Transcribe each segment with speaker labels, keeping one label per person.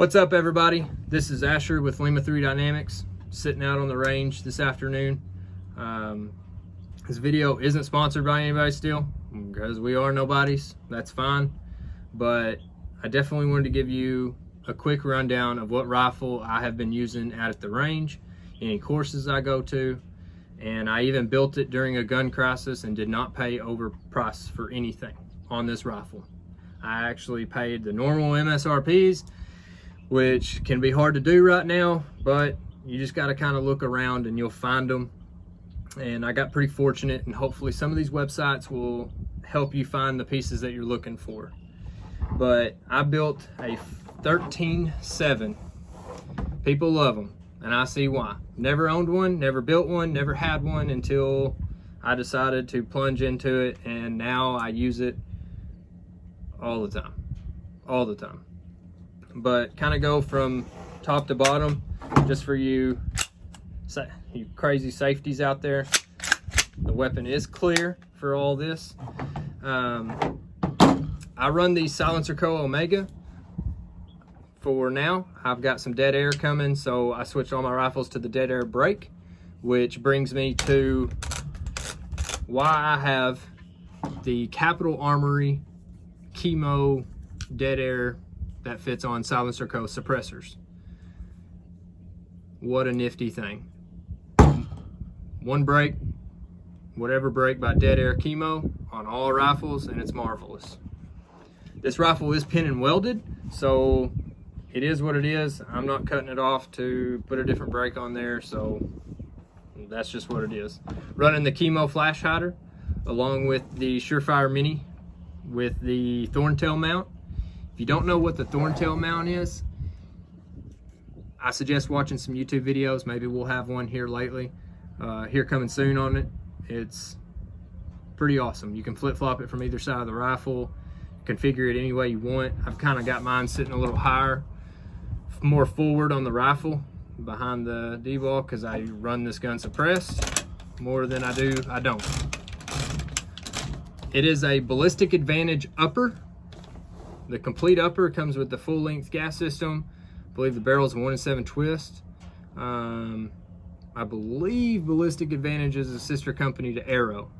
Speaker 1: What's up, everybody? This is Asher with Lima 3 Dynamics, sitting out on the range this afternoon. This video isn't sponsored by anybody still, because we are nobodies. That's fine, but I definitely wanted to give you a quick rundown of what rifle I have been using out at the range, any courses I go to, and I even built it during a gun crisis and did not pay overpriced for anything on this rifle. I actually paid the normal MSRPs, which can be hard to do right now, but you just got to kind of look around and you'll find them. And I got pretty fortunate, and hopefully some of these websites will help you find the pieces that you're looking for. But I built a 13.7. People love them, and I see why. Never owned one, never built one, never had one until I decided to plunge into it, and now I use it all the time. But kind of go from top to bottom, just for you crazy safeties out there. The weapon is clear for all this. I run the Silencerco Omega for now. I've got some dead air coming, so I switched all my rifles to the dead air brake, which brings me to why I have the Capital Armory Chemo dead air that fits on Silencerco suppressors. What a nifty thing. One brake, whatever brake by Dead Air Chemo on all rifles, and it's marvelous. This rifle is pin and welded, so it is what it is. I'm not cutting it off to put a different brake on there, so that's just what it is. Running the Chemo flash hider along with the Surefire Mini with the Thorntail mount. If you don't know what the Thorntail mount is, I suggest watching some YouTube videos. Maybe we'll have one here coming soon on it. It's pretty awesome. You can flip-flop it from either side of the rifle, configure it any way you want. I've kind of got mine sitting a little higher, more forward on the rifle behind the dbal, because I run this gun suppressed more than I don't. It is a Ballistic Advantage upper. The complete upper comes with the full-length gas system. I believe the barrel is 1-7 twist. I believe Ballistic Advantage is a sister company to Aero.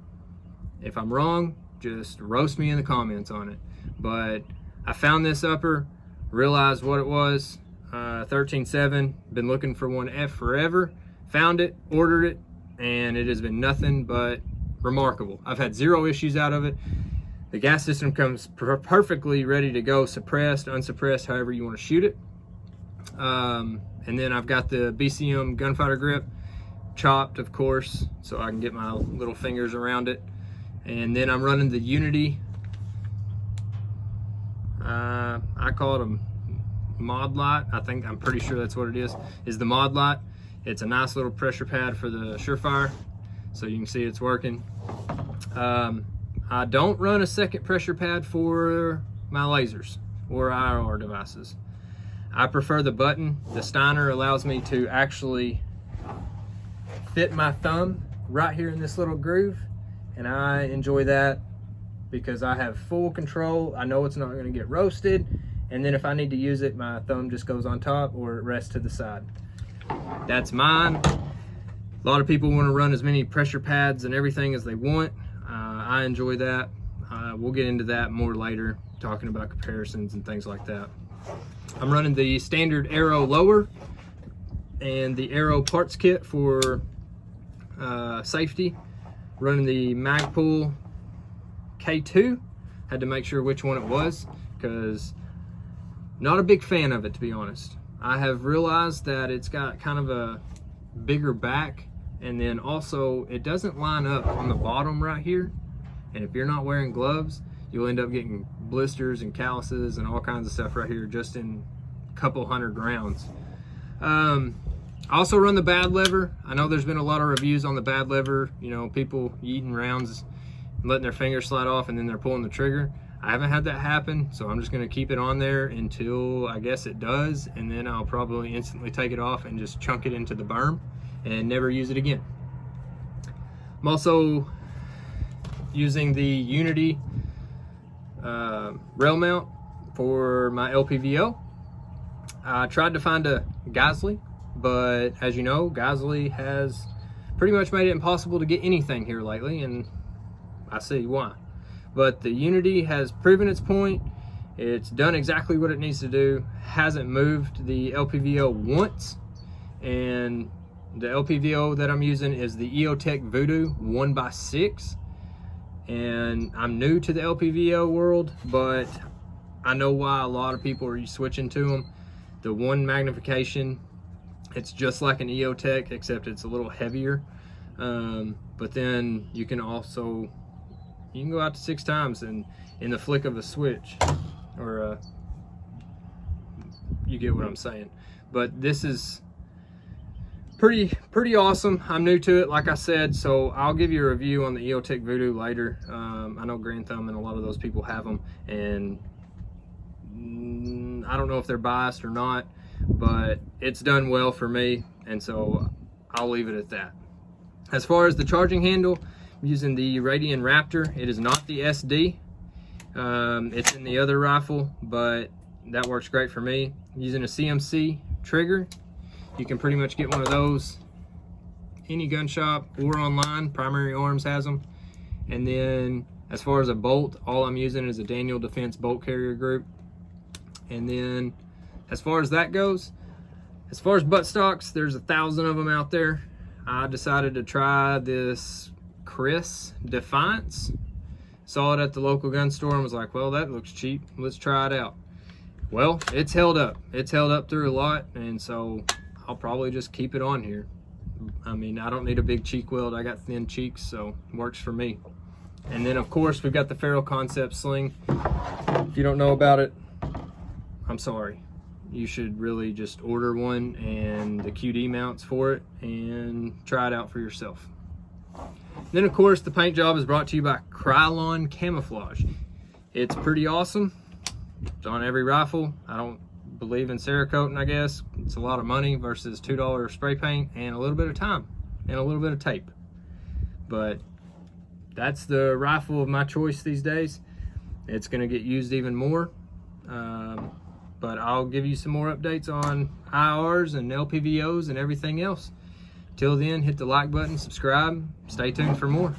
Speaker 1: If I'm wrong, just roast me in the comments on it. But I found this upper, realized what it was, 13.7. Been looking for one forever. Found it, ordered it, and it has been nothing but remarkable. I've had zero issues out of it. The gas system comes perfectly ready to go, suppressed, unsuppressed, however you want to shoot it. And then I've got the BCM gunfighter grip, chopped of course, so I can get my little fingers around it. And then I'm running the Unity, I call it a mod light. I'm pretty sure that's what it is the mod light. It's a nice little pressure pad for the Surefire, so you can see it's working. I don't run a second pressure pad for my lasers or IR devices. I prefer the button. The Steiner allows me to actually fit my thumb right here in this little groove, and I enjoy that because I have full control. I know it's not going to get roasted, and then if I need to use it, my thumb just goes on top or it rests to the side. That's mine. A lot of people want to run as many pressure pads and everything as they want. I enjoy that. We'll get into that more later, talking about comparisons and things like that. I'm running the standard Aero lower and the Aero parts kit for safety. Running the Magpul K2. Had to make sure which one it was, because not a big fan of it, to be honest. I have realized that it's got kind of a bigger back, and then also it doesn't line up on the bottom right here. And if you're not wearing gloves, you'll end up getting blisters and calluses and all kinds of stuff right here just in a couple 100 rounds. I also run the bad lever. I know there's been a lot of reviews on the bad lever, you know, people eating rounds, letting their fingers slide off, and then they're pulling the trigger. I haven't had that happen, so I'm just gonna keep it on there until I guess it does, and then I'll probably instantly take it off and just chunk it into the berm and never use it again. I'm also using the Unity rail mount for my LPVO. I tried to find a Geisley, but as you know, Geisley has pretty much made it impossible to get anything here lately, and I see why. But the Unity has proven its point. It's done exactly what it needs to do. Hasn't moved the LPVO once, and the LPVO that I'm using is the Eotech Vudu 1x6. And I'm new to the LPVO world, but I know why a lot of people are switching to them. The one magnification, it's just like an Eotech, except it's a little heavier. But then you can also, you can go out to 6 times in the flick of a switch, or you get what I'm saying. But this is pretty awesome. I'm new to it, like I said, so I'll give you a review on the Eotech Vudu later. I know Grand Thumb and a lot of those people have them, and I don't know if they're biased or not, but it's done well for me, and so I'll leave it at that. As far as the charging handle, I'm using the Radian Raptor. It is not the SD. It's in the other rifle, but that works great for me. I'm using a CMC trigger. You can pretty much get one of those any gun shop or online. Primary Arms has them. And then as far as a bolt, all I'm using is a Daniel Defense bolt carrier group. And then as far as that goes, as far as buttstocks, there's 1,000 of them out there. I decided to try this Chris Defiance. Saw it at the local gun store and was like, well, that looks cheap. Let's try it out. Well, it's held up. It's held up through a lot, and so I'll probably just keep it on here. I mean, I don't need a big cheek weld. I got thin cheeks, so it works for me. And then, of course, we've got the Ferro Concept Sling. If you don't know about it, I'm sorry. You should really just order one and the QD mounts for it and try it out for yourself. Then, of course, the paint job is brought to you by Krylon Camouflage. It's pretty awesome. It's on every rifle. I don't believe in Cerakoting, I guess. It's a lot of money versus $2 spray paint and a little bit of time and a little bit of tape. But that's the rifle of my choice these days. It's going to get used even more. But I'll give you some more updates on IRs and LPVOs and everything else. Till then, hit the like button, subscribe, stay tuned for more.